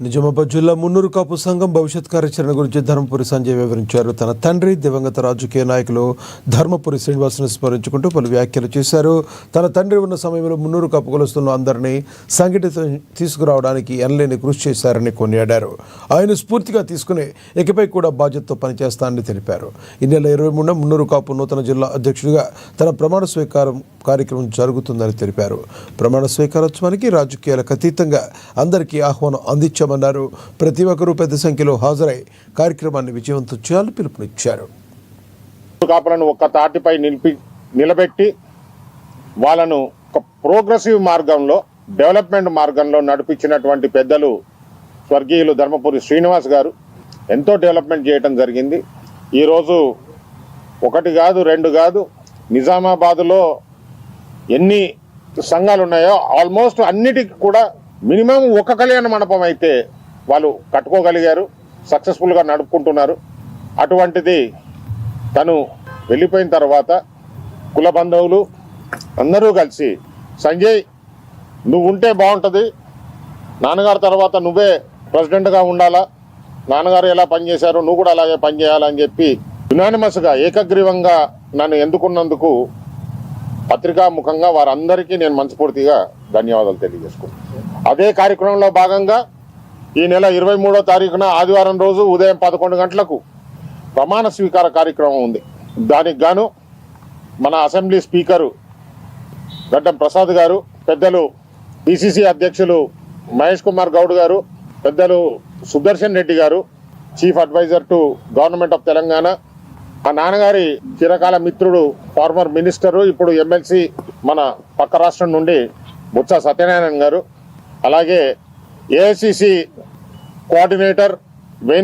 నిజామాబాద్ జిల్లా మున్నూరు కాపు సంఘం భవిష్యత్ కార్యాచరణ గురించి ధర్మపురి సంజయ్ వివరించారు. తన తండ్రి దివంగత రాజకీయ నాయకులు ధర్మపురి శ్రీనివాసును స్మరించుకుంటూ పలు వ్యాఖ్యలు చేశారు. తన తండ్రి ఉన్న సమయంలో మున్నూరు కాపు కులస్తులను అందరినీ సంఘటితం తీసుకురావడానికి ఎనలేని కృషి చేశారని కొనియాడారు. ఆయన స్ఫూర్తిగా తీసుకుని ఇకపై కూడా బాధ్యతతో పనిచేస్తానని తెలిపారు. ఈ నెల 23న మున్నూరు కాపు నూతన జిల్లా అధ్యక్షుడిగా తన ప్రమాణ స్వీకారం కార్యక్రమం జరుగుతుందని తెలిపారు. ప్రమాణ స్వీకారోత్సవానికి రాజకీయాలకు అతీతంగా అందరికీ ఆహ్వానం అందించామన్నారు. ప్రతి ఒక్కరూ పెద్ద సంఖ్యలో హాజరై కార్యక్రమాన్ని విజయవంతం చేయాలని పిలుపునిచ్చారు. కాపులను ఒక్క తాటిపై నిలబెట్టి వాళ్ళను ఒక ప్రోగ్రెసివ్ మార్గంలో, డెవలప్మెంట్ మార్గంలో నడిపించినటువంటి పెద్దలు స్వర్గీయులు ధర్మపురి శ్రీనివాస్ గారు ఎంతో డెవలప్మెంట్ చేయటం జరిగింది. ఈరోజు ఒకటి కాదు, రెండు కాదు, నిజామాబాద్లో ఎన్ని సంఘాలు ఉన్నాయో ఆల్మోస్ట్ అన్నిటికీ కూడా మినిమం ఒక కళ్యాణ మండపం అయితే వాళ్ళు కట్టుకోగలిగారు, సక్సెస్ఫుల్గా నడుపుకుంటున్నారు. అటువంటిది తను వెళ్ళిపోయిన తర్వాత కుల బంధువులు అందరూ కలిసి, సంజయ్ నువ్వు ఉంటే బాగుంటుంది, నాన్నగారి తర్వాత నువ్వే ప్రెసిడెంట్గా ఉండాలా, నాన్నగారు ఎలా పనిచేశారో నువ్వు కూడా అలాగే పనిచేయాలని చెప్పి యునానిమస్గా ఏకగ్రీవంగా నన్ను ఎన్నుకున్నందుకు పత్రికాముఖంగా వారందరికీ నేను మనస్ఫూర్తిగా ధన్యవాదాలు తెలియజేసుకుంటాను. అదే కార్యక్రమంలో భాగంగా ఈ నెల 23వ తారీఖున ఆదివారం రోజు ఉదయం 11 గంటలకు ప్రమాణ స్వీకార కార్యక్రమం ఉంది. దానికి గాను మన అసెంబ్లీ స్పీకరు గడ్డం ప్రసాద్ గారు, పెద్దలు పిసిసి అధ్యక్షులు మహేష్ కుమార్ గౌడ్ గారు, పెద్దలు Sudarshan Reddy garu, chief advisor to government of Telangana, మా నాన్నగారి చిరకాల మిత్రుడు ఫార్మర్ మినిస్టరు, ఇప్పుడు ఎమ్మెల్సీ మన పక్క రాష్ట్రం నుండి బొత్స సత్యనారాయణ గారు, అలాగే ఏఐసిసి కోఆర్డినేటర్ వేణు